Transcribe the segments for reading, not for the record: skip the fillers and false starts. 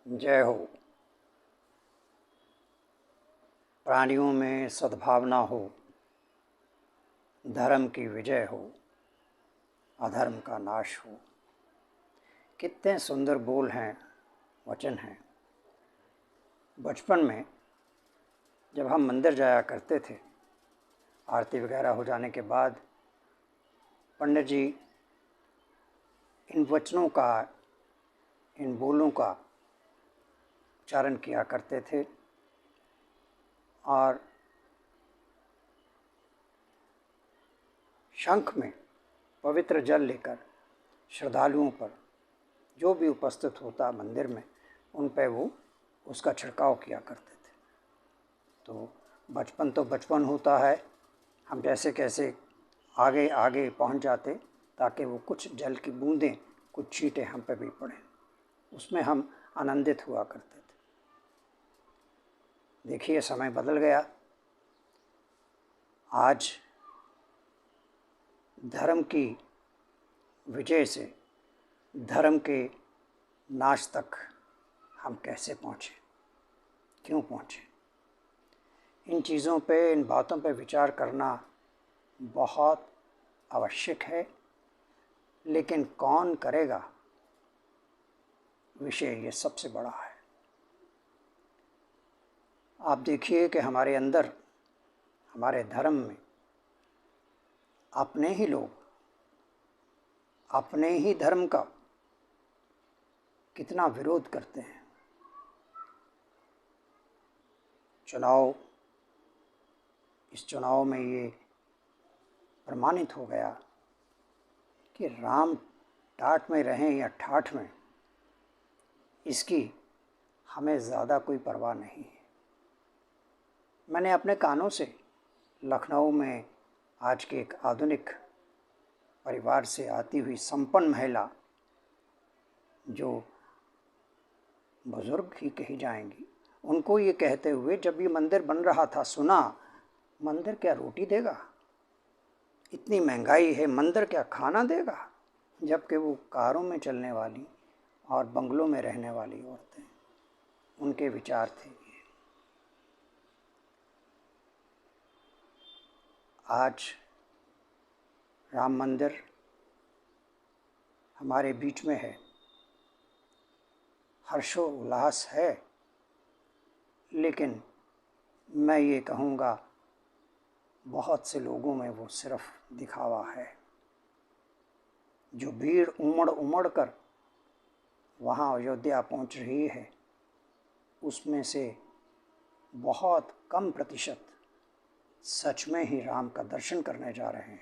जय हो। प्राणियों में सद्भावना हो, धर्म की विजय हो, अधर्म का नाश हो। कितने सुंदर बोल हैं, वचन हैं। बचपन में जब हम मंदिर जाया करते थे, आरती वगैरह हो जाने के बाद पंडित जी इन वचनों का, इन बोलों का उच्चारण किया करते थे और शंख में पवित्र जल लेकर श्रद्धालुओं पर, जो भी उपस्थित होता मंदिर में, उन पर वो उसका छिड़काव किया करते थे। तो बचपन होता है, हम जैसे कैसे आगे आगे पहुंच जाते ताकि वो कुछ जल की बूंदें, कुछ छींटे हम पे भी पड़ें, उसमें हम आनंदित हुआ करते थे। देखिए समय बदल गया। आज धर्म की विजय से धर्म के नाश तक हम कैसे पहुँचे, क्यों पहुँचे? इन चीज़ों पे, इन बातों पे विचार करना बहुत आवश्यक है, लेकिन कौन करेगा, विषय ये सबसे बड़ा है। आप देखिए कि हमारे अंदर, हमारे धर्म में अपने ही लोग अपने ही धर्म का कितना विरोध करते हैं। इस चुनाव में ये प्रमाणित हो गया कि राम टाट में रहें या ठाठ में, इसकी हमें ज़्यादा कोई परवाह नहीं है। मैंने अपने कानों से लखनऊ में आज के एक आधुनिक परिवार से आती हुई संपन्न महिला, जो बुजुर्ग ही कही जाएंगी, उनको ये कहते हुए जब ये मंदिर बन रहा था सुना, मंदिर क्या रोटी देगा, इतनी महंगाई है, मंदिर क्या खाना देगा? जबकि वो कारों में चलने वाली और बंगलों में रहने वाली औरतें, उनके विचार थे ये। आज राम मंदिर हमारे बीच में है, हर्षोल्लास है, लेकिन मैं ये कहूँगा बहुत से लोगों में वो सिर्फ दिखावा है। जो भीड़ उमड़ कर वहाँ अयोध्या पहुँच रही है, उसमें से बहुत कम प्रतिशत सच में ही राम का दर्शन करने जा रहे हैं,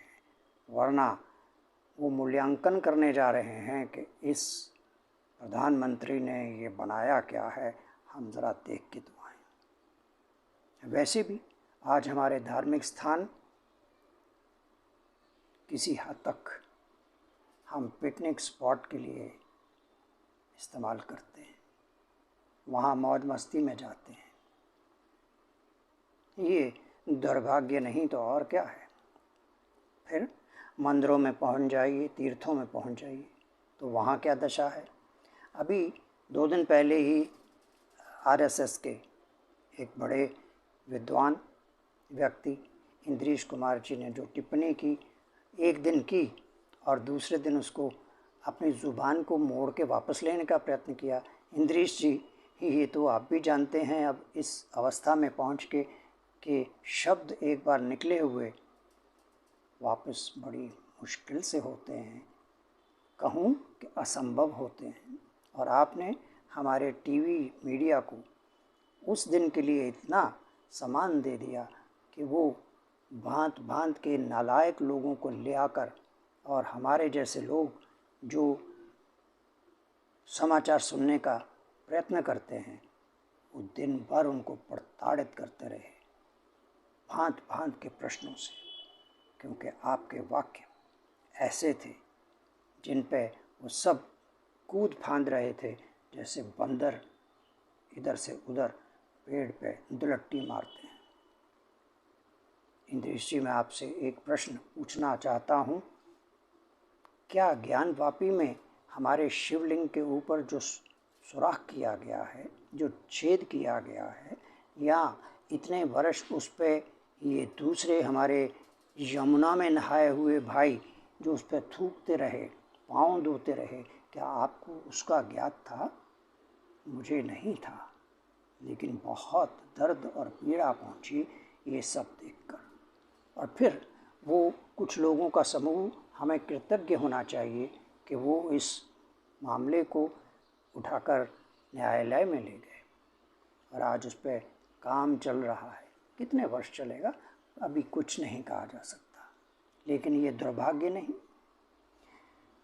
वरना वो मूल्यांकन करने जा रहे हैं कि इस प्रधानमंत्री ने ये बनाया क्या है, हम ज़रा देख के तो आएँ। वैसे भी आज हमारे धार्मिक स्थान किसी हद तक हम पिकनिक स्पॉट के लिए इस्तेमाल करते हैं, वहाँ मौज मस्ती में जाते हैं। ये दुर्भाग्य नहीं तो और क्या है। फिर मंदिरों में पहुंच जाइए, तीर्थों में पहुंच जाइए, तो वहाँ क्या दशा है। अभी 2 दिन पहले ही आरएसएस के एक बड़े विद्वान व्यक्ति इंद्रीश कुमार जी ने जो टिप्पणी की, एक दिन की और दूसरे दिन उसको अपनी ज़ुबान को मोड़ के वापस लेने का प्रयत्न किया। इंद्रीश जी, ये तो आप भी जानते हैं, अब इस अवस्था में पहुँच के कि शब्द एक बार निकले हुए वापस बड़ी मुश्किल से होते हैं, कहूँ कि असंभव होते हैं। और आपने हमारे टीवी मीडिया को उस दिन के लिए इतना सम्मान दे दिया कि वो भांत भांत के नालायक लोगों को ले आकर, और हमारे जैसे लोग जो समाचार सुनने का प्रयत्न करते हैं, वो दिन भर उनको प्रताड़ित करते रहे भांत भांत के प्रश्नों से, क्योंकि आपके वाक्य ऐसे थे जिन पे वो सब कूद फांद रहे थे, जैसे बंदर इधर से उधर पेड़ पे दुलट्टी मारते हैं। इंद्रीश जी, मैं आपसे एक प्रश्न पूछना चाहता हूँ, क्या ज्ञानवापी में हमारे शिवलिंग के ऊपर जो सुराख किया गया है, जो छेद किया गया है, या इतने वर्ष उस पर ये दूसरे हमारे यमुना में नहाए हुए भाई जो उस पर थूकते रहे, पाँव धोते रहे, क्या आपको उसका ज्ञात था? मुझे नहीं था, लेकिन बहुत दर्द और पीड़ा पहुंची ये सब देखकर। और फिर वो कुछ लोगों का समूह, हमें कृतज्ञ होना चाहिए कि वो इस मामले को उठाकर न्यायालय में ले गए और आज उस पर काम चल रहा है। कितने वर्ष चलेगा अभी कुछ नहीं कहा जा सकता, लेकिन ये दुर्भाग्य नहीं।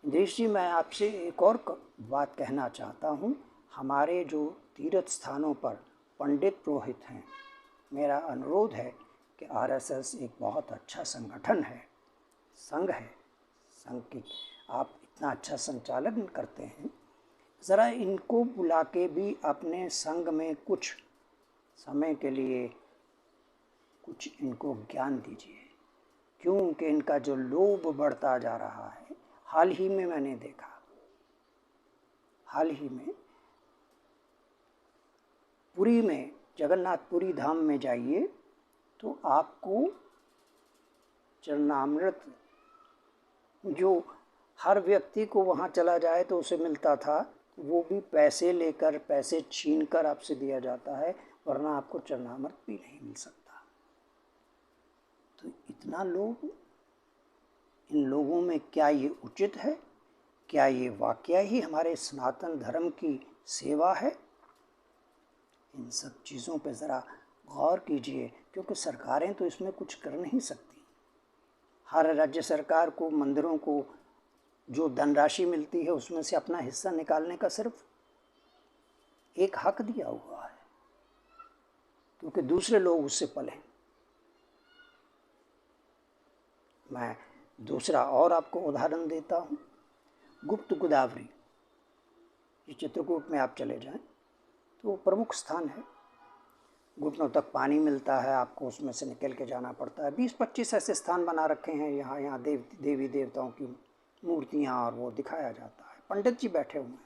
इंद्रेश जी, मैं आपसे एक और बात कहना चाहता हूँ। हमारे जो तीर्थ स्थानों पर पंडित पुरोहित हैं, मेरा अनुरोध है कि आरएसएस एक बहुत अच्छा संगठन है, संघ है, संघ की आप इतना अच्छा संचालन करते हैं, ज़रा इनको बुला के भी अपने संघ में कुछ समय के लिए कुछ इनको ज्ञान दीजिए, क्योंकि इनका जो लोभ बढ़ता जा रहा है। हाल ही में मैंने देखा, हाल ही में पुरी में, जगन्नाथपुरी धाम में जाइए तो आपको चरणामृत जो हर व्यक्ति को वहाँ चला जाए तो उसे मिलता था, वो भी पैसे लेकर, पैसे छीन कर आपसे दिया जाता है, वरना आपको चरणामृत भी नहीं मिल सकता। तो इतना लोग, इन लोगों में क्या ये उचित है? क्या ये वाकया ही हमारे सनातन धर्म की सेवा है? इन सब चीज़ों पे ज़रा गौर कीजिए, क्योंकि सरकारें तो इसमें कुछ कर नहीं सकती। हर राज्य सरकार को मंदिरों को जो धनराशि मिलती है उसमें से अपना हिस्सा निकालने का सिर्फ एक हक दिया हुआ है, क्योंकि दूसरे लोग उससे पले। मैं दूसरा और आपको उदाहरण देता हूँ। गुप्त गोदावरी, ये चित्रकूट में आप चले जाएं तो प्रमुख स्थान है। घुटनों तक पानी मिलता है, आपको उसमें से निकल के जाना पड़ता है। 20-25 ऐसे स्थान बना रखे हैं यहाँ देवी देवताओं की मूर्तियाँ, और वो दिखाया जाता है। पंडित जी बैठे हुए हैं,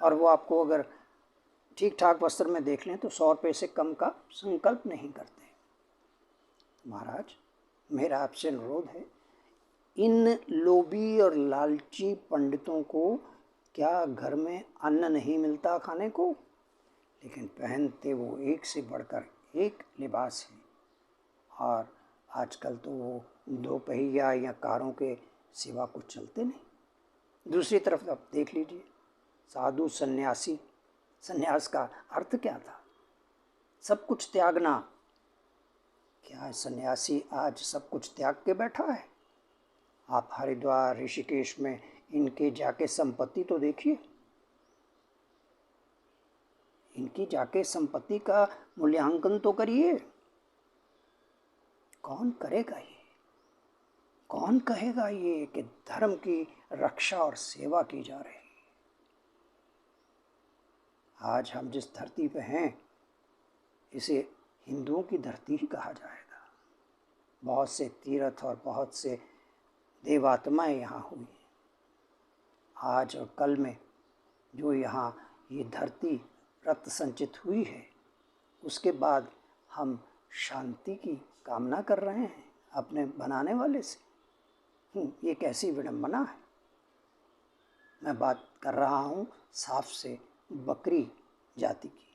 और वो आपको अगर ठीक ठाक वस्त्र में देख लें तो 100 रुपये से कम का संकल्प नहीं करते। महाराज, मेरा आपसे अनुरोध है, इन लोभी और लालची पंडितों को क्या घर में अन्न नहीं मिलता खाने को? लेकिन पहनते वो एक से बढ़कर एक लिबास है, और आजकल तो वो 2 पहिया या कारों के सिवा कुछ चलते नहीं। दूसरी तरफ आप देख लीजिए, साधु सन्यासी, सन्यास का अर्थ क्या था? सब कुछ त्यागना। क्या सन्यासी आज सब कुछ त्याग के बैठा है? आप हरिद्वार, ऋषिकेश में इनके जाके संपत्ति तो देखिए, इनकी जाके संपत्ति का मूल्यांकन तो करिए। कौन करेगा ये? कौन कहेगा ये कि धर्म की रक्षा और सेवा की जा रही है? आज हम जिस धरती पे हैं, इसे हिंदुओं की धरती ही कहा जाएगा। बहुत से तीर्थ और बहुत से देवात्माएं यहाँ हुई हैं। आज और कल में जो यहाँ ये धरती रक्त संचित हुई है, उसके बाद हम शांति की कामना कर रहे हैं अपने बनाने वाले से। ये कैसी विडंबना है। मैं बात कर रहा हूँ साफ से बकरी जाति की।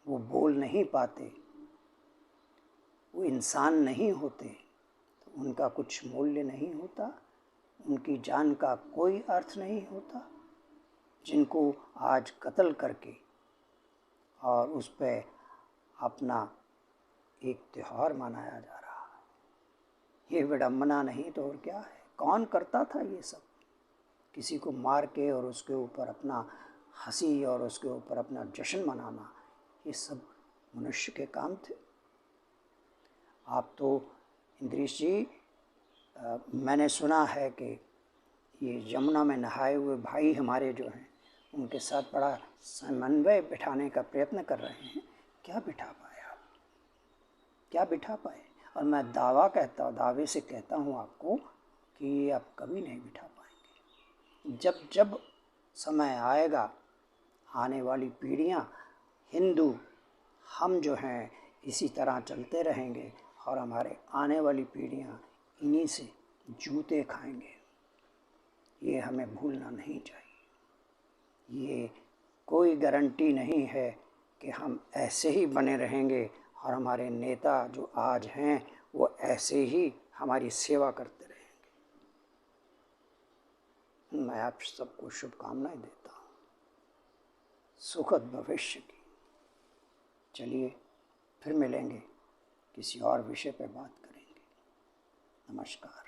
वो बोल नहीं पाते, वो इंसान नहीं होते, तो उनका कुछ मूल्य नहीं होता, उनकी जान का कोई अर्थ नहीं होता, जिनको आज कत्ल करके और उस पर अपना एक त्यौहार मनाया जा रहा है। ये विडंबना नहीं तो और क्या है? कौन करता था ये सब? किसी को मार के और उसके ऊपर अपना हंसी और उसके ऊपर अपना जश्न मनाना, ये सब मनुष्य के काम थे। आप तो इंद्रेश जी, मैंने सुना है कि ये यमुना में नहाए हुए भाई हमारे जो हैं, उनके साथ बड़ा समन्वय बिठाने का प्रयत्न कर रहे हैं। क्या बिठा पाए आप? क्या बिठा पाए? और मैं दावे से कहता हूँ आपको कि आप कभी नहीं बिठा पाएंगे। जब जब समय आएगा, आने वाली पीढ़ियाँ, हिंदू हम जो हैं इसी तरह चलते रहेंगे और हमारे आने वाली पीढ़ियाँ इन्हीं से जूते खाएंगे। ये हमें भूलना नहीं चाहिए। ये कोई गारंटी नहीं है कि हम ऐसे ही बने रहेंगे और हमारे नेता जो आज हैं वो ऐसे ही हमारी सेवा करते रहेंगे। मैं आप सबको शुभकामनाएं देता हूँ सुखद भविष्य की। चलिए फिर मिलेंगे, किसी और विषय पर बात करेंगे। नमस्कार।